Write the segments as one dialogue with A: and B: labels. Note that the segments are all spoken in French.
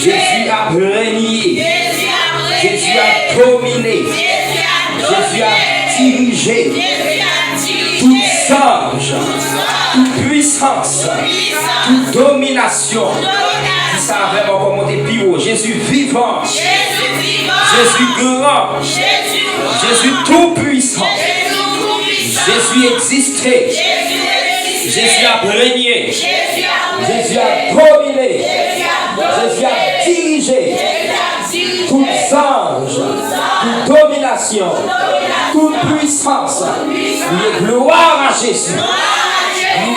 A: Jésus a régné. Jésus a dominé. Jésus a dirigé. Toute ange, toute puissance, toute domination. Qui savait vraiment monter plus haut. Jésus vivant. Jésus grand. Jésus tout puissant. Jésus existait. Jésus a régné. Jésus a dominé. Jésus a dirigé. Toutes anges, toute domination, toute puissance. Gloire à Jésus.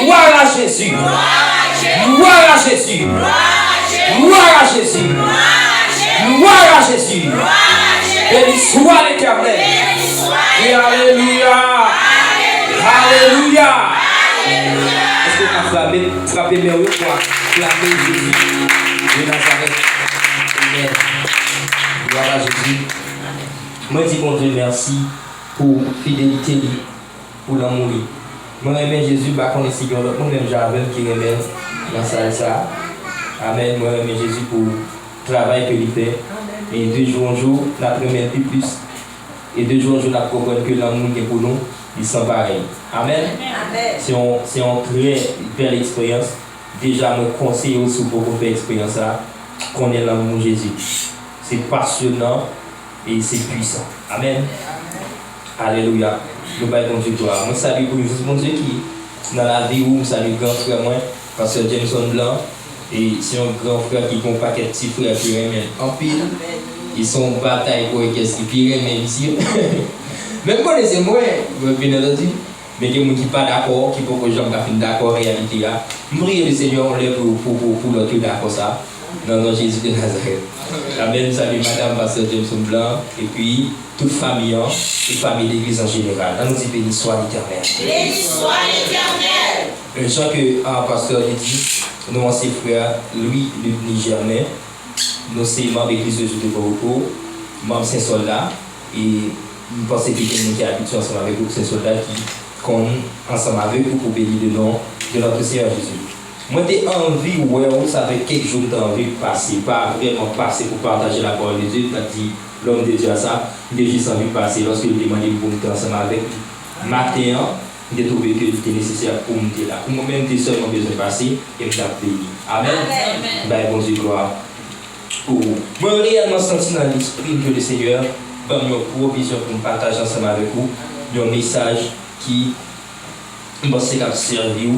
A: Gloire à Jésus. Gloire à Jésus. Gloire à Jésus. Gloire à Jésus. Béni soit l'Éternel. Et alléluia. Alléluia. Est-ce que tu as frappé mes yeux pour acclamer Jésus de Nazareth? Amen. Gloire à Jésus. Moi, je dis bon Dieu merci pour fidélité, pour l'amour. Moi, j'aime Jésus, bah, qu'on est si grand, moi-même, j'avais qui remet dans ça. Amen. Moi, j'aime Jésus pour le travail qu'il fait. Et de jour en jour, la première plus. Et de jour en jour, la comprendre que l'amour qui est pour nous, il sont pareil. Amen. C'est une très belle expérience. Déjà, je conseille aussi pour faire l'expérience là, qu'on ait l'amour de Jésus. C'est passionnant et c'est puissant. Amen. Alléluia. Nous allons continuer. Moi, salue pour juste mon Dieu qui, dans la vie où je salue grand frère, moi, parce que Jameson Blanc, et c'est un grand frère qui a un paquet de petits frères qui aiment en pile. Ils sont en bataille pour qu'est-ce qui pire, mais ici. Même connaissez-moi, bien entendu, mais il y a des gens qui ne sont pas d'accord, qui ne sont pas d'accord en réalité. Je prie le Seigneur pour l'autre d'accord ça, dans le nom de Jésus de Nazareth. Amen. Salut Madame Pasteur Jameson Blanc, et puis toute famille, et famille d'église en général. Nous disons béni soit l'Éternel. Béni soit l'Éternel. Je sens que Pasteur dit, nous, ses frères, Louis Germain, nous sommes membres de l'église de Jésus-Christ, membres Saint-Soldat, et nous pensons que quelqu'un qui habite ensemble avec vous, Saint-Soldat, qui compte ensemble avec vous pour bénir le nom de notre Seigneur Jésus. Moi, j'ai envie, ouais, ça fait quelques jours que j'ai envie de passer, pas vraiment passer pour partager la parole de Dieu, quand dit l'homme de Dieu à ça, j'ai juste envie de passer lorsque il demandait pour me ensemble avec lui. Matin, j'ai trouvé que c'était nécessaire pour me là. Pour moi-même, j'ai seulement besoin de passer et me faire bénir. Amen. Amen. Bon Dieu, gloire. Moi, réellement senti dans l'esprit que le Seigneur va me provision pour me partager ensemble avec vous un message qui va servir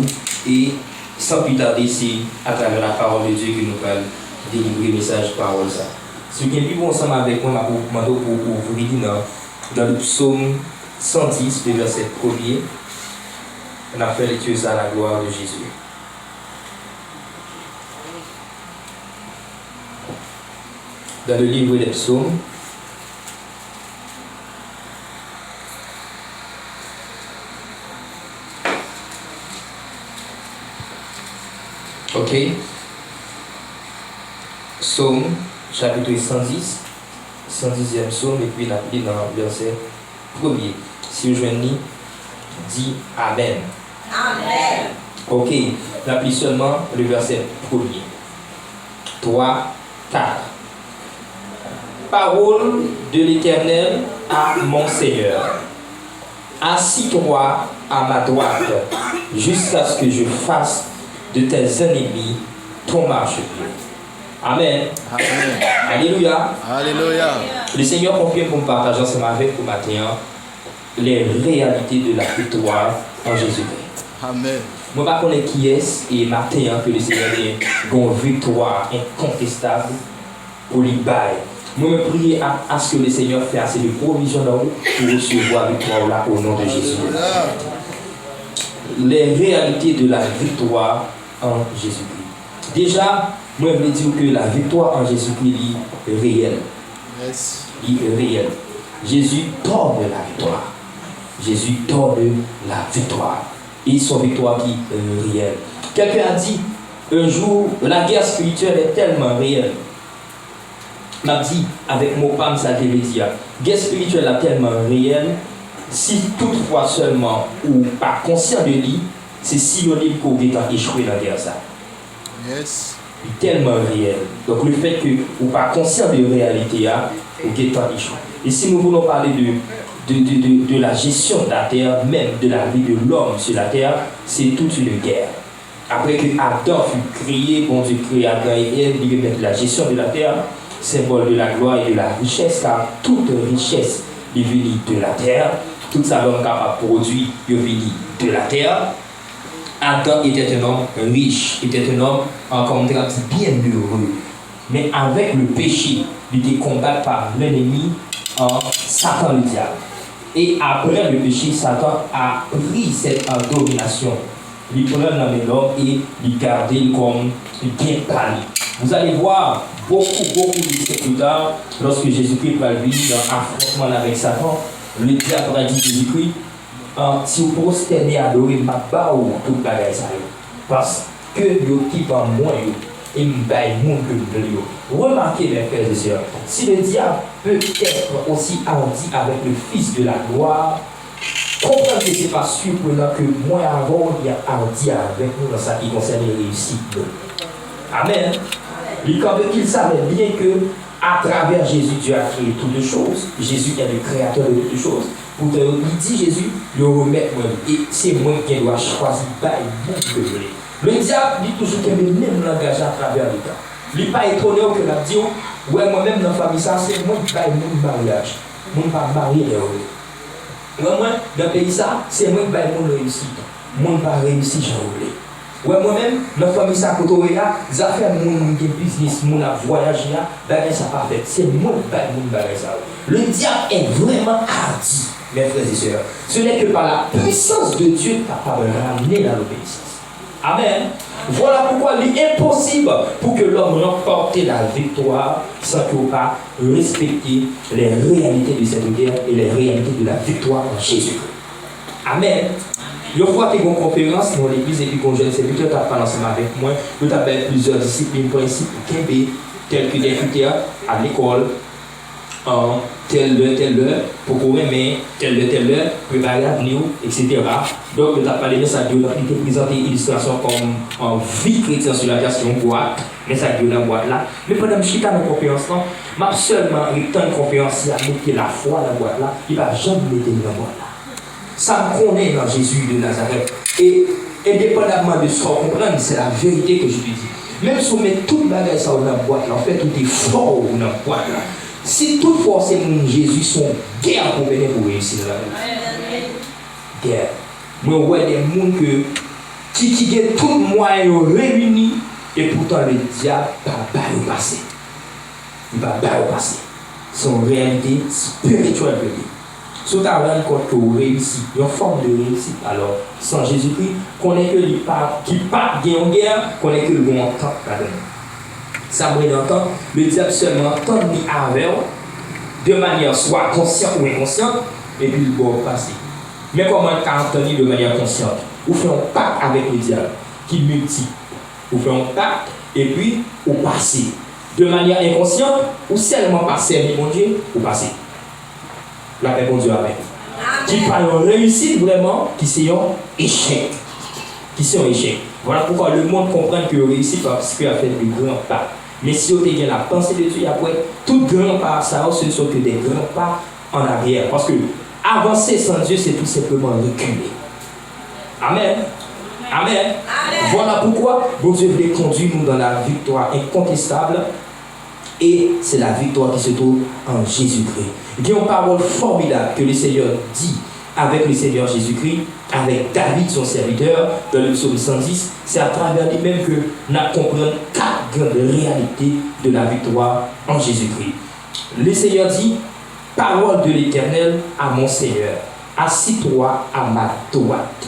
A: et sans plus tarder, c'est à travers la parole de Dieu que nous allons délivrer le message parole. Ce qui est vivre ensemble avec moi, je vais vous ouvrir dans le psaume 110, le verset 1er. On a fait lecture ça à la gloire de Jésus. Dans le livre des psaumes, ok, psaume, chapitre 110, 110e psaume, et puis il dans le verset 1er. Si vous joignez, dit Amen. Amen. Ok, l'appli seulement le verset 1er. 3, 4. Parole de l'Éternel à mon Seigneur. Assis-toi à ma droite, jusqu'à ce que je fasse de tes ennemis ton marchepied. Amen. Amen. Alléluia. Alléluia. Le Seigneur confirme pour me partager ensemble avec vous matin les réalités de la victoire en Jésus-Christ. Amen. Moi, je ne sais pas qui est et matin que le Seigneur a une victoire incontestable pour les bails. Moi, je prie à ce que le Seigneur fasse assez de provisions dans vous pour recevoir la victoire là au nom de Jésus. Les réalités de la victoire en Jésus-Christ. Déjà, moi, je veux dire que la victoire en Jésus-Christ est réelle. Yes. Il est réelle. Jésus donne la victoire. Jésus donne la victoire. Et son victoire qui est réelle. Quelqu'un a dit, un jour, la guerre spirituelle est tellement réelle. M'a dit, avec mon pam, ça veut dire, la guerre spirituelle est tellement réelle, si toutefois seulement ou pas conscient de lui, c'est synonyme qu'on va échouer dans la guerre. Ça. Yes. tellement réel. Donc le fait que vous pas conscient de la réalité, vous êtes pas échoué. Et si nous voulons parler de la gestion de la terre, même de la vie de l'homme sur la terre, c'est toute une guerre. Après que Adam fut créé, bon Dieu créé Adam et Ève, il remet la gestion de la terre, symbole de la gloire et de la richesse, car toute richesse est venue de la terre, tout ça l'homme capable de produire est venu de la terre. Adam était un homme riche, était un homme, comme on dit, bien heureux. Mais avec le péché, il était combattu par l'ennemi, Satan le diable. Et après le péché, Satan a pris cette domination. Il prend l'homme et il garde comme bien pali. Vous allez voir beaucoup de siècles plus tard, lorsque Jésus-Christ va venir dans affrontement avec Satan, le diable a dit Jésus-Christ, si vous prosternez à adorer, je vais tout bagage ça. Parce que vous qui va moi, et je vais mon que vous remarquez, mes frères et sœurs, si le diable peut être aussi hardi avec le Fils de la gloire, comprenez que ce n'est pas surprenant que moi avant, il y a hardi avec nous dans ce qui concerne les réussites. Amen. Il savait bien que à travers Jésus, Dieu a créé toutes choses. Jésus est le créateur de toutes choses. Pourtant, il dit Jésus, le remet moi. Et c'est moi qui dois choisir par vous que le diable dit toujours qu'il y a le même langage à travers le temps. Il n'est pas étonné que la dit, ouais, moi-même dans la famille, ça, c'est moi qui paye mon mariage. Moi, je ne vais pas marier. Moi, dans le pays, ça, c'est moi qui paye mon réussite. Moi, je ne vais pas réussir, j'en voulais. Ouais, moi-même, dans la famille, ça, quand on est là, ça fait mon business, mon voyage, ça pas fait. C'est moi qui paye mon bagage. Le diable est vraiment hardi, mes frères et sœurs. Ce n'est que par la puissance de Dieu capable de ramener à l'obéissance. Amen. Voilà pourquoi il est impossible pour que l'homme remporte la victoire sans qu'il ne pas respecter les réalités de cette guerre et les réalités de la victoire en Jésus-Christ. Amen. Une fois que vous avez une conférence dans l'église et puis qu'on jeune serviteur, tu as parlé ensemble avec moi, nous avons plusieurs disciplines, principes, tels que des critères à l'école, telle heure, pour qu'on mais telle heure, préparer l'avenir, etc. Donc, nous avons parlé de ça, nous avons présenté l'illustration comme en vie chrétienne sur la version boîte, mais ça dans la boîte là. Mais pendant que je suis dans la conférence, je vais seulement étant une conférence, à mettre la foi dans la boîte là, il ne va jamais mettre dans la boîte là. Ça me connaît dans Jésus de Nazareth. Et indépendamment de ce qu'on comprend, c'est la vérité que je te dis. Même si on met toute bagage dans la boîte là, on fait tout effort dans la boîte là. Si toutefois c'est mon Jésus, son guerre pour venir pour réussir la vie. Guerre. Moi, je vois des gens qui ont tout moyen réunis et pourtant le diable va pas passer. Il va pas passer. C'est une réalité spirituelle. Si tu as rendu compte que vous réussissez, une forme de réussite, alors sans Jésus-Christ, qu'on est que qui pas en guerre, qu'on est que le bon temps. Ça me entend, le diable seulement entend ni avec de manière soit consciente ou inconsciente, et puis il va passer. Mais comment entendre de manière consciente? Vous faites un pacte avec le diable qui multiplie. Vous faites un pacte et puis vous passez. De manière inconsciente, ou seulement passer, mon Dieu, vous passez. La paix pour Dieu avec. Qui parle réussite vraiment, qui c'est un échec. Qui c'est un échec. Voilà pourquoi le monde comprend que réussite parce qu'il a fait de grands pas. Mais si vous avez la pensée de Dieu, après, tout grand pas, ça, ce ne sont que des grands pas en arrière. Parce que avancer sans Dieu, c'est tout simplement reculer. Amen. Amen. Amen. Voilà pourquoi Dieu veut conduire nous dans la victoire incontestable. Et c'est la victoire qui se trouve en Jésus-Christ. Il y a une parole formidable que le Seigneur dit avec le Seigneur Jésus-Christ, avec David, son serviteur, dans le psaume 110. C'est à travers lui-même que nous comprenons 4 grandes réalités de la victoire en Jésus-Christ. Le Seigneur dit, parole de l'Éternel à mon Seigneur, assis-toi à ma droite,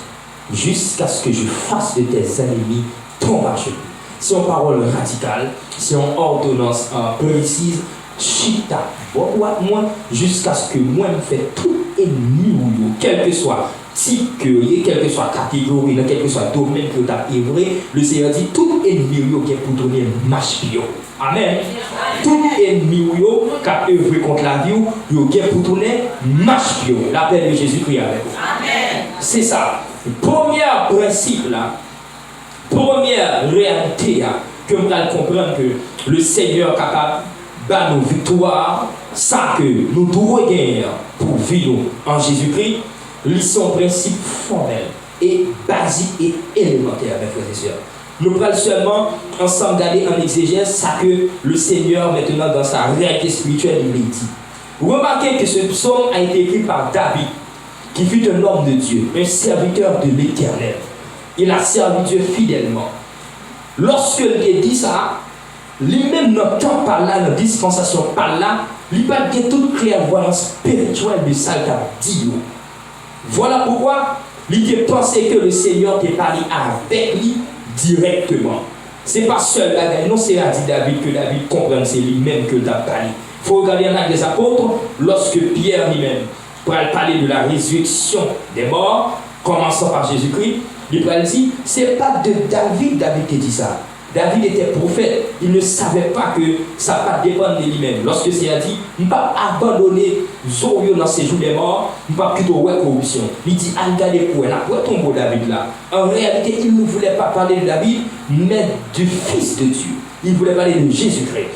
A: jusqu'à ce que je fasse de tes ennemis ton marchepied. C'est une parole radicale, c'est une ordonnance précise, chita, moi, jusqu'à ce que moi me fasse tout ennemi, quel que soit type que quelle que soit catégorie, quel que soit domaine que tu as œuvré, le Seigneur dit tout ennemi qui est pour donner marche. Amen. Tout ennemi qui a œuvré contre la vie, qui est pour donner marche. L'appel de Jésus-Christ avec vous. Amen. C'est ça. Le premier principe là. Première réalité,
B: que nous allons comprendre que le Seigneur est capable de nos victoires, ça que nous devons gagner pour vivre en Jésus-Christ, ils sont principes formels et basiques et élémentaires, mes frères et sœurs. Nous allons seulement ensemble garder en exégèse ça que le Seigneur maintenant dans sa réalité spirituelle il dit. Vous remarquez que ce psaume a été écrit par David, qui fut un homme de Dieu, un serviteur de l'Éternel. Il a servi Dieu fidèlement. Lorsque il dit ça, lui-même n'entend pas là, dans la dispensation par là, il n'a pas de toute clairvoyance spirituelle de ça qu'il a dit. Voilà pourquoi il a pensé que le Seigneur t'a parlé avec lui directement. Ce n'est pas seul David, non, c'est à dire David que David comprend, c'est lui-même que t'a parlé. Il faut regarder en Actes des Apôtres, lorsque Pierre lui-même, pour parler de la résurrection des morts, commençant par Jésus-Christ, il va dire, ce n'est pas de David qui dit ça. David était prophète, il ne savait pas que ça ne va pas dépendre de lui-même. Lorsque c'est a dit, il ne va pas abandonner Zorio dans ses jours des morts, il ne va plutôt ouais corruption. Il dit, regardez pour elle, après tombe David là. En réalité, il ne voulait pas parler de David, mais du Fils de Dieu. Il voulait parler de Jésus-Christ.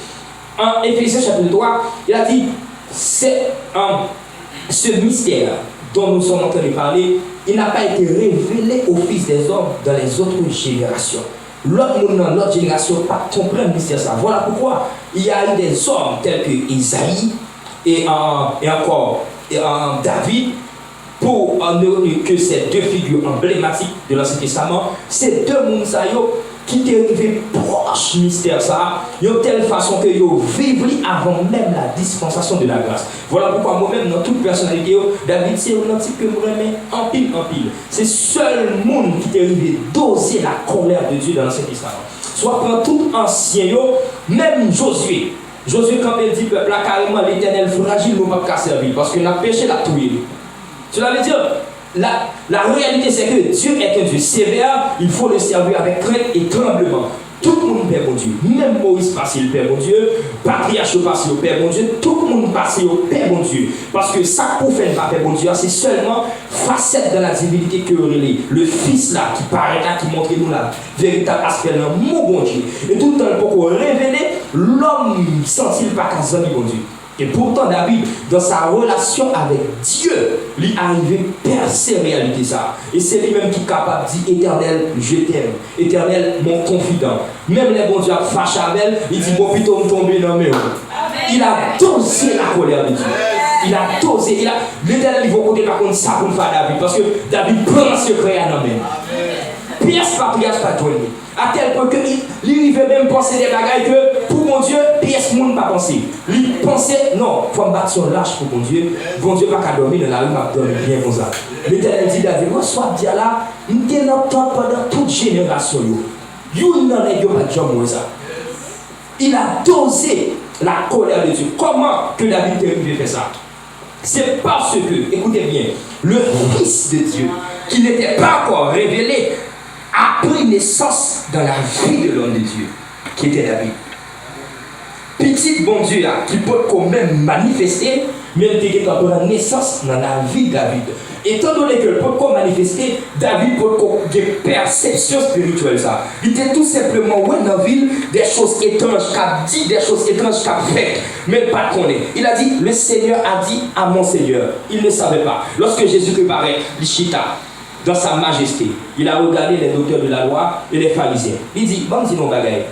B: En Éphésiens chapitre 3, il a dit, c'est ce mystère dont nous sommes en train de parler, il n'a pas été révélé aux fils des hommes dans les autres générations. L'autre monde dans l'autre génération n'a pas compris le mystère ça. Voilà pourquoi il y a eu des hommes tels que Isaïe et encore David, pour que ces deux figures emblématiques de l'Ancien Testament, ces deux mondes qui étaient arrivés proche du mystère ça, de telle façon que ils vivent avant même la dispensation de la grâce. Voilà pourquoi moi-même, dans toute personnalité, David, c'est un type que je remets en pile. C'est seul monde qui est arrivé d'oser la colère de Dieu dans l'Ancien Testament. Soit prend tout ancien, même Josué. Josué, quand il dit peuple, là carrément l'Éternel fragile, nous ne pouvons pas servir parce qu'on a péché la tuer. Cela veut dire, la réalité c'est que Dieu est un Dieu sévère, il faut le servir avec crainte et tremblement. Tout le monde perd mon Dieu, même Moïse passe le Père mon Dieu, Patriarche passe le Père mon Dieu, tout le monde passe le Père mon Dieu. Parce que ça pour faire le Père mon Dieu, c'est seulement facette de la divinité que le Fils là qui paraît là, qui montre nous la véritable aspect de mon bon Dieu. Et tout le temps pour révéler l'homme sentit pas qu'à mon Dieu. Et pourtant, David, dans sa relation avec Dieu, il est arrivé à percer la réalité ça. Et c'est lui-même qui est capable de dire Éternel, je t'aime. Éternel, mon confident. Même les bons dieux fâchent avec elle, il dit bon, plutôt me tomber dans mes mains. Il a dosé la colère de Dieu. Il a dosé. L'Éternel, il va côté par contre ça pour faire David. Parce que David prend ce secret à nos mains. Pièce par pièce pas donné. À tel point qu'il arrivait même penser des bagailles que pour mon Dieu, pièce monde pas penser. Il pensait non, il faut me battre sur l'âge pour mon Dieu. Bon Dieu pas qu'à dormir dans la rue, m'a dormir bien comme ça. L'Éternel dit David, reçois Dieu là, nous t'es pendant toute génération. You n'en est pas de jamais ça. Il a dosé la colère de Dieu. Comment que David est arrivé à faire ça? C'est parce que, écoutez bien, le Fils de Dieu, qui n'était pas encore révélé, a pris naissance dans la vie de l'homme de Dieu, qui était David. Petit bon Dieu là, qui peut quand même manifester, mais il était dans la naissance dans la vie de David. Étant donné que le peut manifester, David peut avoir des perceptions spirituelles. Ça. Il était tout simplement dans la ville des choses étranges, qu'a dit des choses étranges, qu'a fait, mais pas de connaître. Il a dit, le Seigneur a dit à mon Seigneur. Il ne savait pas. Lorsque Jésus préparait l'Ishita, dans sa majesté, il a regardé les docteurs de la loi et les pharisiens. Il dit, bon, dis-nous bagaille,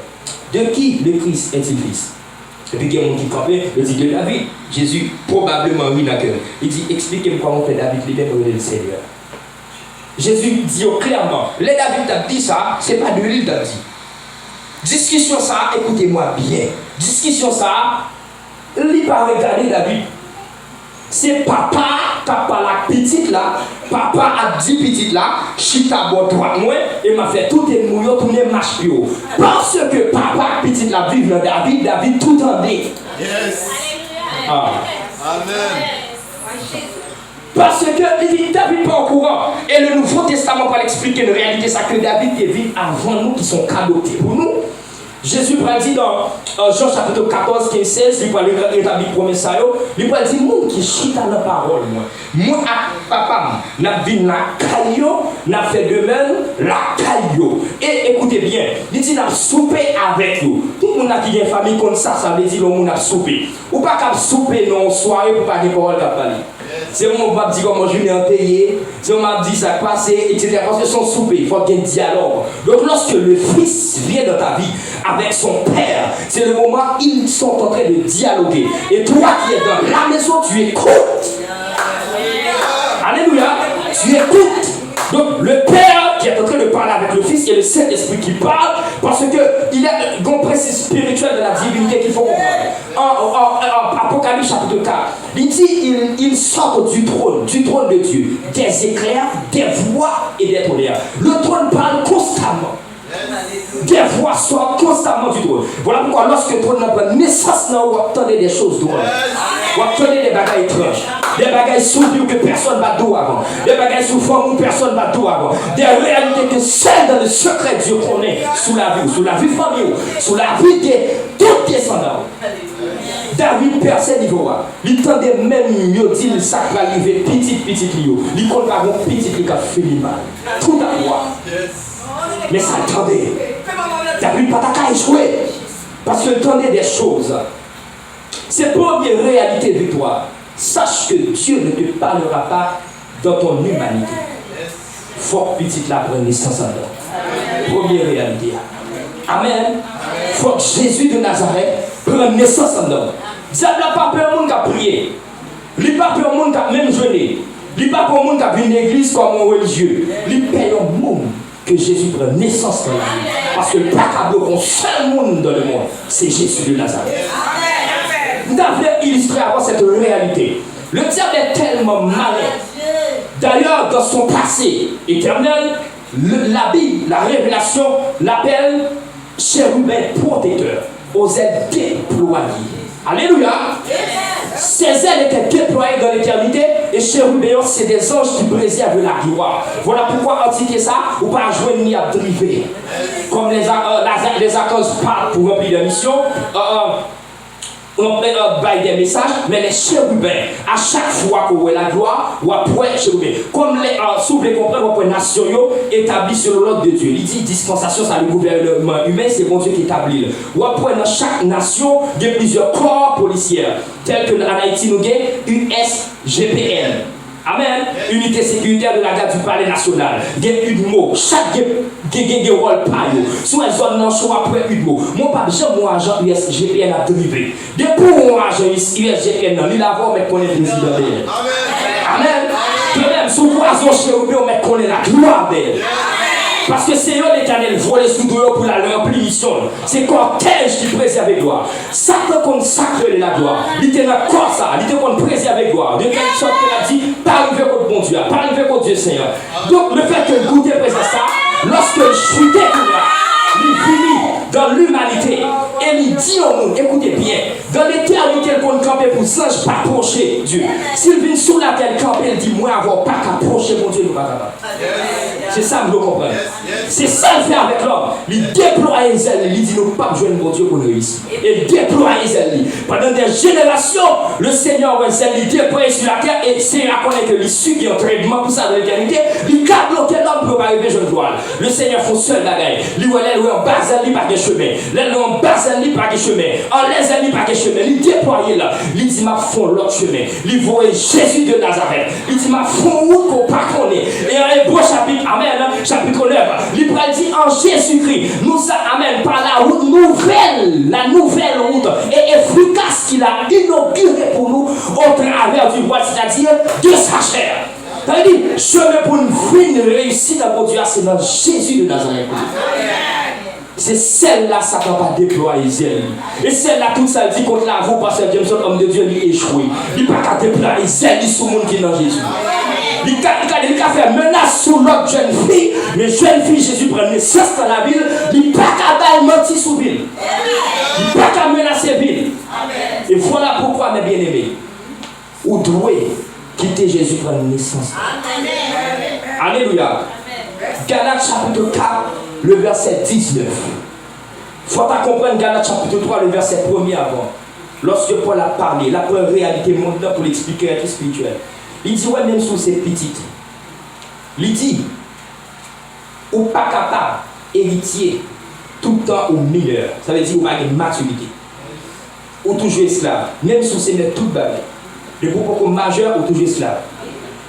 B: de qui le Christ est-il fils? Et puis il y a un qui campait, il dit de David. Jésus probablement oui d'accord. Il dit, expliquez-moi comment fait David libérer le Seigneur. Jésus dit clairement, les David t'a dit ça, c'est pas de lui t'a dit. Discussion ça, écoutez-moi bien. Discussion ça, il pas regarder David. C'est papa qui a pas la petite là, papa a dit petite là, chita boit droite moi et m'a fait tout est mouillot, tout est marche pio. Parce que papa petite là vive dans David, David tout en dit. Yes. Ah. Amen. Parce que David pas au courant. Et le Nouveau Testament va l'expliquer une réalité, ça que David est venu avant nous qui sont adoptés pour nous. Jésus dit dans Jean chapitre 14, 15, 16, il va rétablir promesse à eux. Il va dire, moi qui chita la parole, moi à papa, n'a vu la caillou, n'a fait de même la caillou. Et écoutez bien, il dit, n'a soupé avec nous. Tout le monde qui a une famille comme ça veut dire, le monde a soupé. Ou pas qu'à souper non soirée pour pas de parole à parler. C'est mon m'a dit comment je l'ai enterré, c'est mon m'a dit ça passé, etc. Parce que son souper, il faut qu'il y ait un dialogue. Donc lorsque le fils vient dans ta vie avec son père, c'est le moment où ils sont en train de dialoguer. Et toi qui es dans la maison, tu écoutes. Alléluia, tu écoutes. Donc le père qui est en train de parler avec le fils et le Saint-Esprit qui parle, parce qu'il y a un principe spirituel de la divinité qu'il faut comprendre. En Apocalypse chapitre 4, il dit il sort du trône de Dieu, des éclairs, des voix et des tonnerres. Le trône parle constamment. Des voix sortent constamment du trône. Voilà pourquoi lorsque le trône n'a pas naissance, vous entendez des choses drôles. Vous entendez des bagailles étranges. Des bagailles sous que personne ne va d'où avant. Des bagailles sous forme où personne ne va d'où avant. Des réalités que seuls dans le secret Dieu connaît sous la vie famille, sous la vie de tous descendants. David personne n'y voit. Il tendait même mieux dire ça va arriver petit lieu. Il compte pas mon petit qui a fini mal. Tout à voir. Mais ça attendait. David pas qu'à échouer. Parce qu'il attendait des choses. C'est pour une réalité de toi. Sache que Dieu ne te parlera pas dans ton humanité. Faut que petit la prenne naissance en toi. Première réalité. Amen. Faut que Jésus de Nazareth prenne naissance en toi. Diable n'a pas peur au monde qui a prié. Il n'a pas peur au monde qui a même jeûné. Il n'a pas peur au monde qui a vu une église comme un religieux. Il paye au monde que Jésus prenne naissance dans la vie. Parce que le placable qu'on seul monde dans le monde, c'est Jésus de Nazareth. Nous devons illustrer avant cette réalité. Le diable est tellement malin. D'ailleurs, dans son passé éternel, la Bible, la révélation, l'appelle chérubin protecteur, aux ailes déployées. Alléluia. Ces ailes étaient déployées dans l'éternité et chérubins, c'est des anges qui préservent la gloire. Voilà pourquoi antiquer ça, ou pas jouer ni à driver. Comme les archanges parlent pour remplir leur mission. On baille des messages, mais les chérubins, à chaque fois qu'on voit la gloire, on après chérubins. Comme les souffles comprendre, on nation établi sur l'ordre de Dieu. Il dit dispensation, ça le gouvernement humain, c'est bon Dieu qui établit. Ou après dans chaque nation, il y a plusieurs corps policiers, tels que en Haïti, nous avons USGPN. Amen. Unité sécuritaire de la garde du palais national. Il y a une mot. Chaque rôle par eux. Soit une zone non choix après une mot. Mon papa, j'ai mon agent USGPN à driver. Depuis mon agent USGPN, il a voir, mais qu'on est président d'elle. Amen. De même, sous poison chez eux, on met qu'on est la gloire d'elle. Parce que c'est eux l'Éternel volé sous eux pour la leur mission. C'est cortège qui préserve gloire. Satan consacre la gloire. Il était dans quoi ça? Il était qu'on préserve gloire. De quelle sorte qu'il a dit, pas arriver contre bon Dieu, pas arriver contre Dieu Seigneur. Donc le fait que goûter présente ça, lorsque je suis découvert, il finit dans l'humanité et il dit au monde, écoutez bien, dans l'éternité, il compte camper pour singe, pas approcher Dieu. S'il vient sur la terre camper, il dit, moi, avoir pas qu'approcher mon Dieu, nous pas capable. C'est ça, vous comprenez. C'est ça le fait avec l'homme. Il déploie les ailes, il dit, nous pas besoin de mon Dieu pour nous ici. Il déploie les ailes. Pendant des générations, le Seigneur, il déploie sur la terre et c'est à connaître que l'issue qui est en traitement pour ça dans l'éternité, il a bloqué l'homme pour arriver, je le vois. Le Seigneur fait seul bagaille. Lui, il est en bas, il pas de chemin. Là, en bas, il pas de chemin. En l'aise, il pas de chemin. Il déploie là. Il dit, m'a fond l'autre chemin. Il voit Jésus de Nazareth. Il dit, m'a fond route qu'on pas connaît. Et un beau chapitre, amen, chapitre 9. Il dit, en Jésus-Christ, nous amène par la route nouvelle, la nouvelle route et efficace qu'il a inaugurée pour nous au travers du roi, c'est-à-dire de sa chair. Il dit, chemin pour une vie réussite à mon Dieu, c'est dans Jésus de Nazareth. C'est celle-là, Satan va déployer. Et celle-là, tout ça dit contre la vous, parce que Jameson, homme de Dieu, il échoué. Il n'a pas qu'à déployer celle sur le monde qui est dans Jésus. Il a fait menace sur l'autre jeune fille, mais jeune fille, Jésus prend naissance dans la ville, il n'a pas qu'à mentir sur la ville. Il n'a pas qu'à menacer la ville. Et voilà pourquoi, mes bien-aimés, vous devez quitter Jésus prendre naissance. Alléluia. Galates chapitre 4, le verset 19. faut comprendre Galates chapitre 3, le verset 1er avant. Lorsque Paul a parlé, la première réalité mondiale pour l'expliquer à spirituel. Il dit, ouais, même sous ces petites, il dit, ou pas capable, héritier, tout le temps au mineur. Ça veut dire, ou pas de maturité. Ou toujours esclave. Même sous ces mettre tout le bagage. Le propos majeur, ou toujours esclave.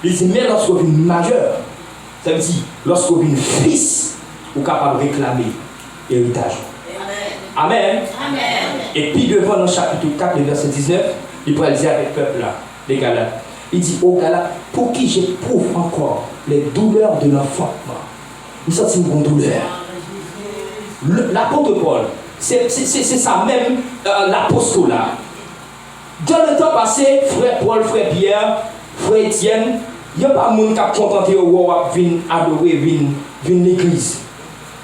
B: Il dit, mais lorsqu'on est majeur, ça veut dire, lorsqu'on est fils, ou capable de réclamer héritage. Amen. Amen. Et puis devant dans le chapitre 4, le verset 19, il pourrait dire avec le peuple là, les Galates. Il dit aux Galates, pour qui j'éprouve encore les douleurs de l'enfantement. Nous sentons une douleur. L'apôtre Paul, c'est ça même, l'apostolat. Dans le temps passé, frère Paul, frère Pierre, frère Étienne, il n'y a pas de monde qui a contenté au roi, qui vient adorer, vient l'église.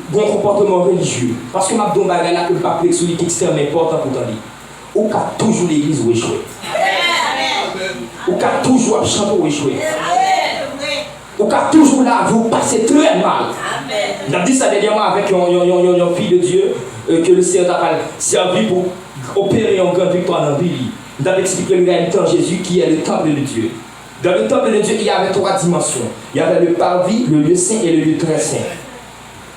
B: Bon comportement religieux. Parce que ma don bagay là que le pape l'explique extrêmement important pour t'en dire. Ou qu'a toujours l'église où échoué. Ou qu'a toujours chanter où échoué. Ou qu'a toujours là vous passez très mal. J'ai dit ça dernièrement avec une fille de Dieu que le Seigneur a servi pour opérer en grande victoire dans la vie. J'ai expliqué le réalité en Jésus qui est le temple de Dieu. Dans le temple de Dieu, il y avait 3 dimensions. Il y avait le parvis, le lieu saint et le lieu très saint.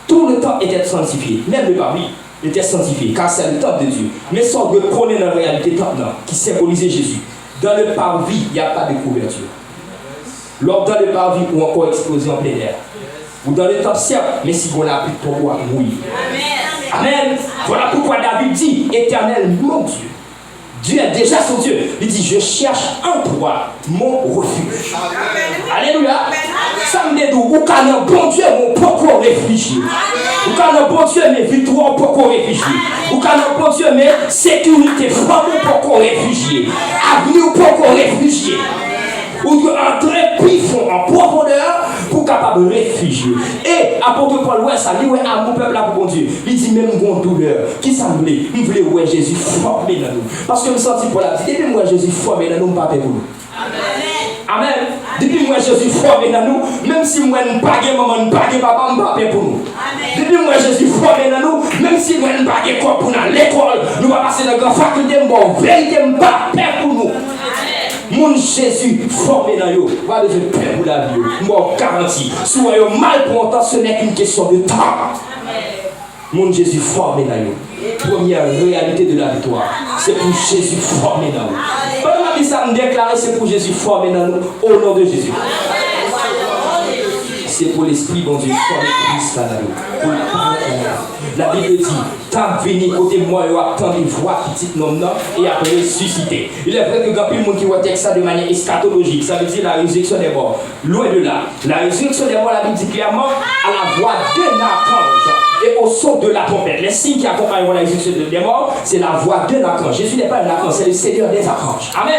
B: Tout le temple était sanctifié, même le parvis était sanctifié, car c'est le temple de Dieu. Mais sans de prôner dans la réalité temple qui symbolisait Jésus. Dans le parvis, il n'y a pas de couverture. Lors dans le parvis, ou encore exposé en plein air. Ou dans le temple, certes, mais si on a plus de pourquoi mouiller. Amen. Voilà pourquoi David dit, Éternel, mon Dieu. Dieu est déjà son Dieu. Il dit, je cherche en toi mon refuge. Alléluia. Ça me dit, ou quand un bon Dieu, mon pourquoi réfugié. Ou quand un bon Dieu, mes victoires, pourquoi réfugié. Ou quand un bon Dieu, mes sécurité, famille, pourquoi réfugié. Avenir, pourquoi réfugié. Ou entrer pifon en profondeur pour capable de réfugier. Et apôtre Paul, ouais, ça dit, ouais, à mon peuple là pour bon Dieu. Il dit même mon douleur. Qui ça me voulait? Il voulait, ouais, Jésus formé dans nous. Parce que je me sens pour la vie. Depuis moi, Jésus formé dans nous, pas pour nous. Amen. Depuis moi, Jésus formé dans nous, même si moi, je ne pas maman, ne pas papa, je ne pas pour nous. Depuis moi, Jésus formé dans nous, même si moi, je ne pas corps pour nous, l'école, nous allons passer dans la faculté, bon, vérité, pas pour nous. Mon Jésus formé dans vous, pas besoin de peur pour la vie. Moi, garantie. Si vous avez mal pour entendre, ce n'est qu'une question de temps. Mon Jésus formé dans vous. Première réalité de la victoire, c'est pour Jésus formé dans vous. Pendant que ça me déclare, c'est pour Jésus formé dans nous, au nom de Jésus. C'est pour l'Esprit, bon Dieu, formé Christ dans nous. Pour la parole. La Bible dit, tant venu côté moi, il y a tant de voix petite nom et après ressuscité. Il est vrai que quand il y a des gens qui ça de manière eschatologique, ça veut dire la résurrection des morts. Loin de là, la résurrection des morts, la Bible dit clairement, à la voix d'un archange et au son de la trompette. Les signes qui accompagnent la résurrection des morts, c'est la voix d'un archange. Jésus n'est pas un archange, c'est le Seigneur des archanges. Amen.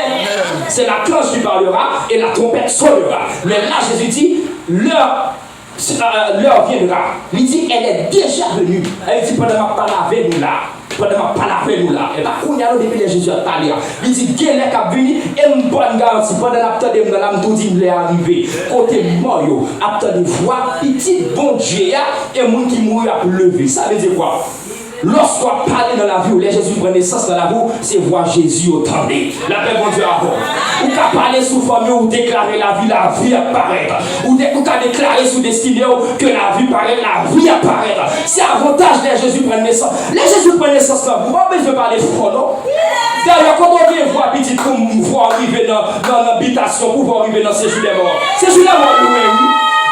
B: C'est l'archange qui parlera et la trompette sonnera. Mais là, Jésus dit, l'heure viendra. Il dit, elle est déjà venue. Elle dit, pendant ma parole avec nous là. Pendant ma parole avec nous là. Et bien, quand il y a depuis Jésus à parler, il dit, il est venu et une bonne garantie. Pendant l'apte de l'âme, tout dit, il est arrivé. Côté mort, apte de voix, petit bon Dieu, et monde qui mourit à lever. Ça veut dire quoi? Lorsqu'on parle dans la vie, où les Jésus prend naissance dans la vie, c'est voir Jésus au temps. La paix, bon Dieu, avant. Ou qu'à parler sous famille, ou déclarer la vie apparaît. Ou qu'à déclarer sous destinée, que la vie paraît, la vie apparaît. C'est avantage les Jésus prennent naissance. Les Jésus prennent naissance dans vous. Moi, je veux parler fort, non? D'ailleurs, quand on vient voir petit pour voir arriver dans l'habitation, pour voir arriver dans ces jours des morts. Ces jours des morts, oui.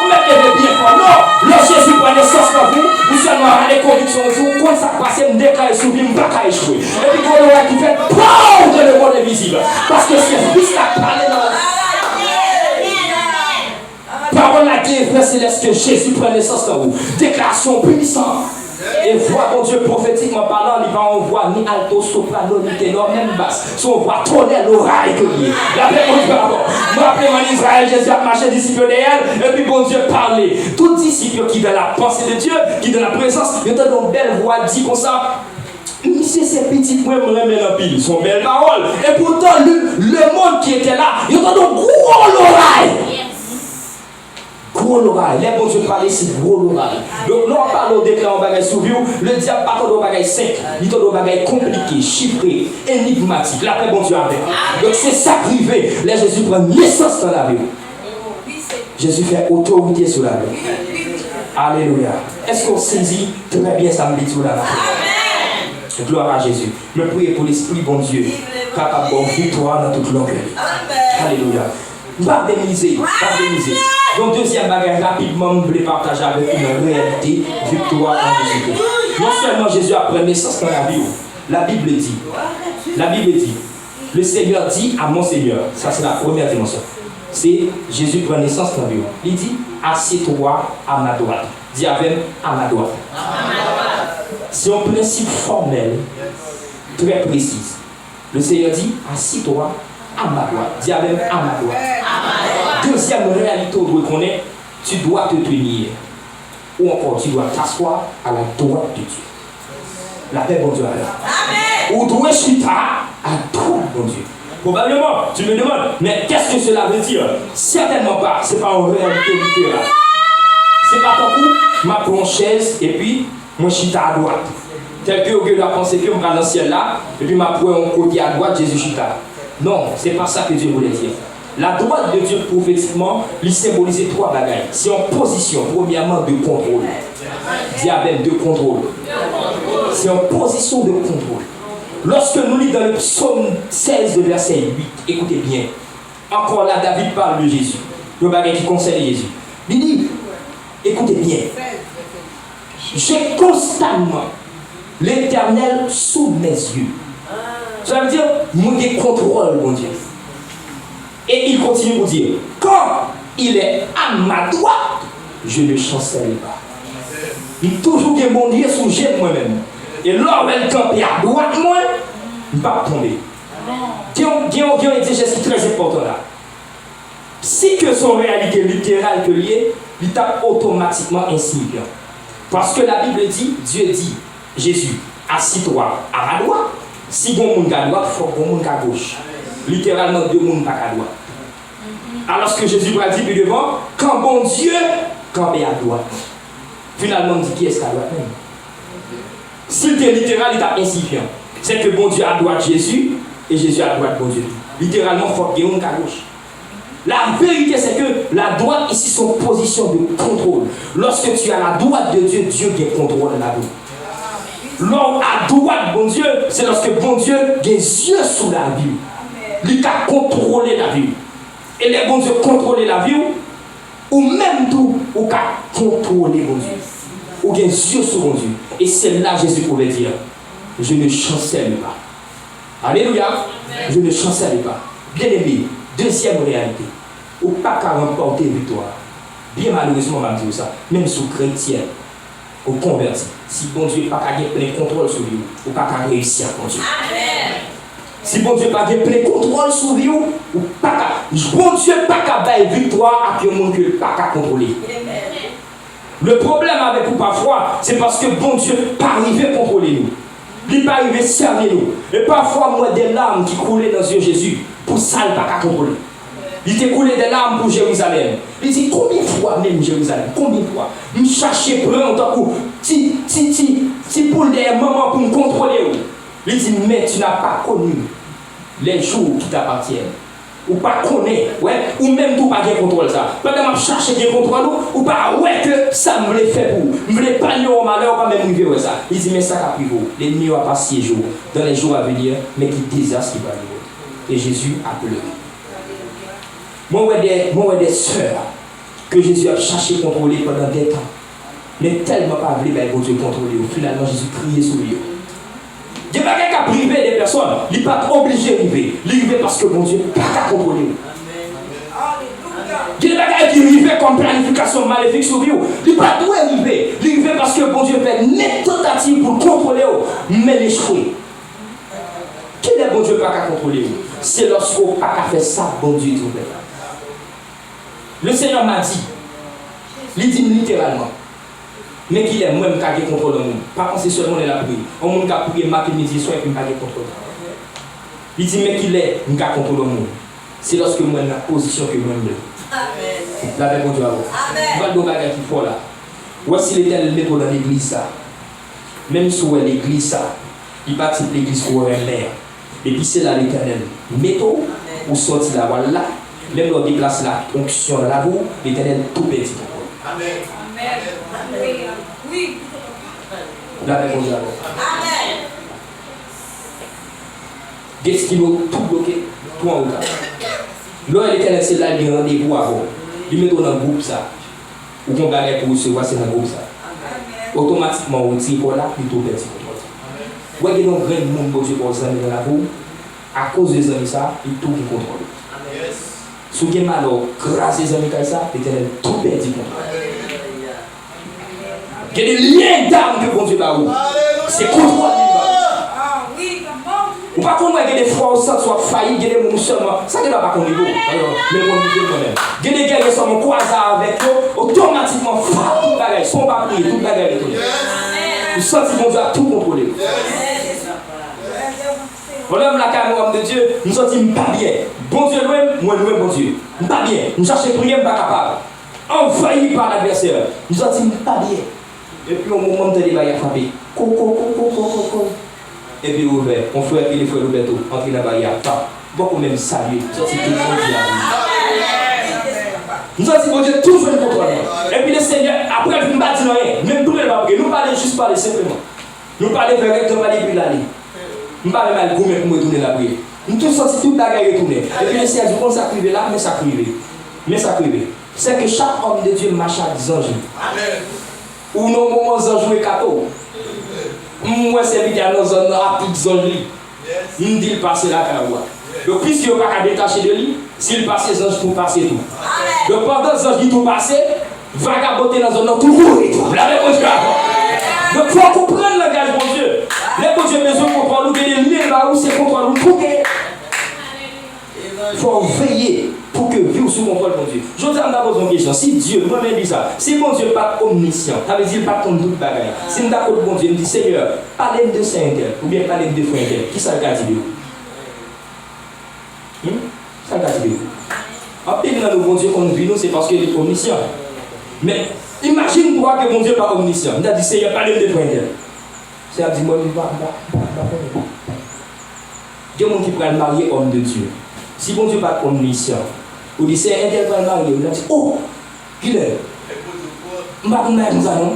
B: Vous mettez bien fort. Non, lorsque Jésus prend naissance dans vous, vous seulement avez les convictions de vous, quand ça passe, vous déclarez sur lui, vous ne pouvez pas échouer. Et puis, quand on voit qu'il fait peur de le monde invisible. Parce que c'est Christ qui a parlé dans la parole la clé, frère céleste, que Jésus prend naissance dans vous. Déclaration puissante. Et voix, mon Dieu, prophétiquement parlant, il va en voix ni alto, soprano, ni ténor, même basse. Son voix tonnerre, l'oreille que lié. La paix, mon Dieu, avant. Je me rappelle en Israël, Jésus a marché disciple d'elle, et puis bon Dieu parlait. Tout disciple qui dans la pensée de Dieu, qui dans la présence, il y a une belle voix dit comme ça. Monsieur, ces petites points me remettent en pile, son belle parole. Et pourtant, le monde qui était là, il y a une gros l'oreille. Gros gros l'oral. Les bons Dieu parler, c'est gros l'oral. Donc, nous parlons de déclarant bagage sur vous. Le diable pas de bagage simple. Il de bagage compliqué, chiffré, énigmatique. La paix, bon Dieu avec. Donc, c'est ça privé. Là, Jésus prend naissance dans la vie. Jésus fait autorité sur la vie. Alléluia. Est-ce qu'on saisit très bien ça me dit tout là? Amen. Gloire à Jésus. Je prie pour l'Esprit, bon Dieu, capable de victoire dans toute longueur. Alléluia. Pas démiser, pas démiser. Donc, deuxième bagage, rapidement, je voulais partager avec une réalité, victoire en Jésus. Non seulement Jésus a pris naissance dans la vie, la Bible dit, le Seigneur dit à mon Seigneur, ça c'est la première dimension. C'est Jésus prend naissance dans la vie. Il dit, assieds-toi à ma droite. Dis avec à ma droite. C'est un principe formel, très précis. Le Seigneur dit, assieds-toi à ma droite. Dis avec à ma droite. Deuxième réalité, on doit connaître, tu dois te tenir. Ou encore, tu dois t'asseoir à la droite de Dieu. La paix, bon Dieu, alors. Ou dois chuter à droite, bon Dieu. Probablement, tu me demandes, mais qu'est-ce que cela veut dire? Certainement pas, c'est pas une réalité littérale. C'est pas ton coup, ma prends chaise et puis moi chute à droite. Tel que vous doit penser que je vais dans le ciel là, et puis ma prends un côté à droite, Jésus chute. Non, c'est pas ça que Dieu voulait dire. La droite de Dieu prophétiquement, il symbolise trois bagages. C'est en position, premièrement, de contrôle. Diabète de contrôle. C'est en position de contrôle. Lorsque nous lisons dans le psaume 16, de verset 8, écoutez bien, encore là, David parle de Jésus, le bagage qui concerne Jésus. Il dit, écoutez bien, j'ai constamment l'Éternel sous mes yeux. Ça veut dire, nous avons contrôle, mon Dieu. Et il continue pour dire, quand il est à ma droite, je ne chancelle pas. Il toujours des mon Dieu sous moi-même. Et là où elle campe à droite, moi, je ne vais pas tomber. Il y a un exégèse très important là. Si que son réalité littérale que lié, il tape automatiquement insignifiant. Parce que la Bible dit, Dieu dit, Jésus, assis-toi à ma droite. Si bon monde à droite, il faut bon monde à gauche. Littéralement, deux mondes pas à droite. Alors que Jésus va dire plus devant, quand bon Dieu, campe à droite. Finalement, on dit qui est-ce qu'à droite même? S'il était littéral, il est insignifiant. C'est que bon Dieu à droite Jésus et Jésus à droite bon Dieu. Littéralement, il faut qu'il y ait un à gauche. La vérité, c'est que la droite ici, son position de contrôle. Lorsque tu es à la droite de Dieu, Dieu qui contrôle la vie. L'homme à droite, bon Dieu, c'est lorsque bon Dieu a des yeux sous la vie. Il a contrôlé la vie. Et les bon Dieu contrôler la vie, ou même tout, ou qu'à contrôler bon Dieu. Ou des yeux sur mon Dieu. Et c'est là Jésus pouvait dire, je ne chancelle pas. Alléluia. Je ne chancelle pas. Bien aimé, deuxième réalité. Ou pas qu'à remporter victoire. Bien malheureusement, on va dire ça. Même sous chrétien, ou converti. Si bon Dieu n'a pas qu'à plein contrôle sur lui, ou pas qu'à réussir à Dieu. Si bon Dieu n'a pas plein contrôle sur lui, ou pas qu'à. Bon Dieu n'a pas qu'à faire victoire à qui monde que pas qu'à contrôler. Le problème avec vous parfois, c'est parce que bon Dieu n'est pas arrivé à contrôler nous. Il n'est pas arrivé à servir nous. Et parfois, moi, des larmes qui coulaient dans les yeux de Jésus, pour ça, il n'a pas qu'à contrôler. Il était coulé des larmes pour Jérusalem. Il dit, combien de fois même Jérusalem? Combien de fois? Il cherchait plein en tant que pour des moments pour me contrôler. Il dit, mais tu n'as pas connu les jours qui t'appartiennent. Ou pas connaître, ouais, ou même tout pas bien contrôle ça. Pendant que je cherche bien contrôle, ou pas, ouais, que ça me l'est fait pour. Je ne voulais pas au malheur, pas même arriver ça. Il dit, mais ça a pris vous. L'ennemi va passer ces jours, dans les jours à venir, mais qui désastre qui va arriver. Et Jésus a pleuré. Moi, des sœurs que Jésus a cherché à contrôler pendant des temps, mais tellement pas voulu, ben, Dieu contrôler. Finalement, Jésus criait sur lui. Dieu n'a pas qu'à priver des personnes, il n'est pas obligé d'arriver. Il arrive parce que mon Dieu n'a pas qu'à contrôler. Dieu n'a pas qu'à arriver comme planification maléfique sur lui. Il n'a pas tout arriver. Il arrive parce que mon Dieu fait une tentative pour contrôler, mais l'échouer. Quel est bon Dieu pas qu'à contrôler? C'est lorsqu'on n'a pas qu'à faire ça, bon Dieu tout fait. Le Seigneur m'a dit, il dit littéralement, mais qu'il est moi-même qui a contrôle le monde. Par contre, c'est seulement la prière. On monde qui a prié matin, midi, soir et puis qui a contrôle. Il dit, mais qu'il est, qui a contrôle le monde. C'est lorsque moi, dans la position que moi-même. Amen. La paix, bon Dieu, avant. Voilà le bagage qui faut là. Voici l'Éternel met dans l'église ça. Même si l'église ça, il participe l'église pour un maire. Et puis c'est là l'Éternel. Mettons ou sortir là, voilà. Même dans des places là, onction là, vous, l'Éternel tout petit.
C: Amen. Oui.
B: La paix, bon Dieu, avant. Qu'est-ce qui va tout bloquer? Tout en haut là. Là, l'Éternel, c'est là, il y a rendez-vous avant. Il met dans le groupe ça. Ou qu'on gagne pour recevoir, c'est dans le groupe ça. Automatiquement, on tire pour là, plutôt petit. Vous voyez, il y a un grand monde pour Dieu pour les amis dans la boue. À cause des amis, ça, il tout qui contrôle. Si vous avez mal, grâce aux amis comme ça, l'Éternel tout perdu contrôle. Il y a des liens d'armes que bon Dieu va vous. C'est contrôle. Ou pas qu'on ait des fois où ça soit failli, il y a des gens seulement. Ça ne va pas qu'on niveau. Mais on dit moi-même. Il y a des gars qui sont en croisant avec eux, automatiquement, tout le bagage, son pas prier, tout le bagage est tourné. Vous sentez que bon Dieu a tout contrôlé. On aime la carrière de Dieu, nous sentons pas bien. Bon Dieu, moi, bon Dieu. Pas bien. Nous cherchons prier, pas capable. Envahi par l'adversaire. Nous sentons pas bien. Et puis au moment de débat, il a frappé. Et puis ouvert, on frère et les frères Roberto, entrer dans la barrière, beaucoup même saluer, sorti tout le monde qui arrive. Nous avons dit, bon Dieu, toujours le contrôle. Et puis le Seigneur, après, nous ne pas dire rien, même tout le monde, nous parlons juste parler simplement. Nous parlons direct, nous parlons plus l'aller. Nous parlons mal pour me retourner la prière. Nous tous sortis toute la guerre retourner. Et puis le Seigneur dit, on s'est privé là, mais ça privé. Mais ça privé. C'est que chaque homme de Dieu marche à 10 anges. Amen. Ou nos moments anges et cadeaux. Moi, c'est lui qui a nos zones rapides, zones li. Il dit passer la caroua. Donc, puisqu'il n'y a pas qu'à détacher de lui, s'il passe les anges, pour passer tout. Donc, pendant les anges qui tout passer, vagabonder dans la zone, tout rouler tout. La même chose. Donc, il faut comprendre le langage, bon Dieu. Les bon Dieu, besoin de comprendre, nous venons de liens là où c'est contrôle, nous tout. Il faut veiller pour que vivre sous contrôle, mon Dieu. Je vous ai posé une question. Si Dieu, moi-même dit ça, si mon Dieu n'est pas omniscient, ça veut dire pas comme toute bagaille. Si nous d'accord, bon Dieu, me dit Seigneur, parlez de Saint-Intel, ou bien parlez de Frère-Intel, qui ça le cas de vous? Ça le cas de vous. En plus, dans le bon Dieu qu'on vit, c'est parce qu'il est omniscient. Mais imagine-toi que mon Dieu n'est pas omniscient. Il a dit Seigneur, parlez de Frère-Intel. Seigneur dit, moi, je ne vais pas. Dieu, mon qui pourrait marier homme de Dieu. Si bon Dieu n'est pas omniscient, ou dit c'est un tel qui va marier, vous dit oh, qui est? Je ne vais pas me dire ça, non?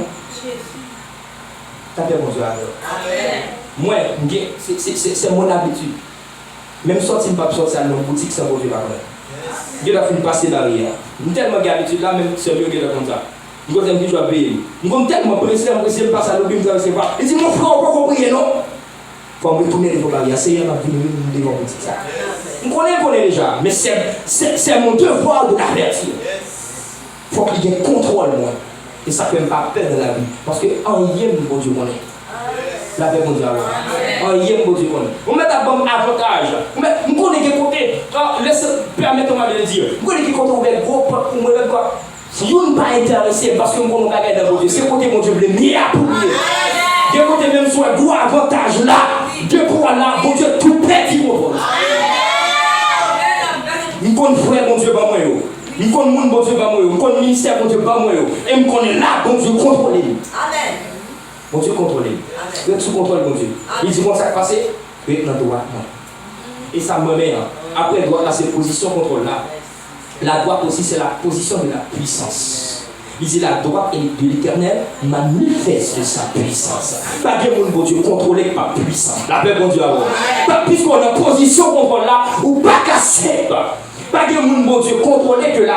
B: Ça fait bon Dieu alors. Moi, c'est mon habitude. Même si je ne peux pas sortir dans une boutique sans bon Dieu, je vais finir passer derrière. Je suis tellement d'habitude là, même si je suis comme ça. Je vais dire que je vais payer. Je suis tellement pressé, je vais passer à l'autre, je vais pas. Il dit mon frère, on ne peut pas comprendre, non? Il faut me retourner les barrières. C'est un peu de devant boutique ça. On connaît déjà, mais c'est mon devoir de l'avertir. Il faut qu'il y ait contrôle, moi. Et ça ne fait pas peur dans la vie. Parce que en rien, mon Dieu connaît. La paix, mon Dieu. En rien, mon Dieu connaît. On met un bon avantage. On connaît qui côté. Permettez-moi de le dire. On connaît qui côté ouvert gros pour moi. Si vous n'êtes pas intéressé parce que vous ne pouvez pas dans vos yeux, c'est côté mon Dieu, le meilleur pour lui. De côté même sur un gros avantage là, de quoi là, mon Dieu, tout perdu mon Dieu. Nous connaissons frère mon Dieu pas moi yo. Nous connaissons mon Dieu pas moi yo. Nous connaissons ministère mon Dieu pas moi yo. Et nous connaissons là mon Dieu contrôler. Amen. Mon Dieu contrôler. Vous êtes sous contrôle mon Dieu. Il dit comment ça va passer? Oui, dans droite. Et ça me met après droite là c'est position contrôle là. La droite aussi c'est la position de la puissance. Il dit la droite de l'Éternel manifeste sa puissance. Pas que mon Dieu contrôlé par puissance. La paix mon Dieu alors. Pas puisqu'on a position contrôle là ou pas cassé. Pas que mon Dieu contrôlé que la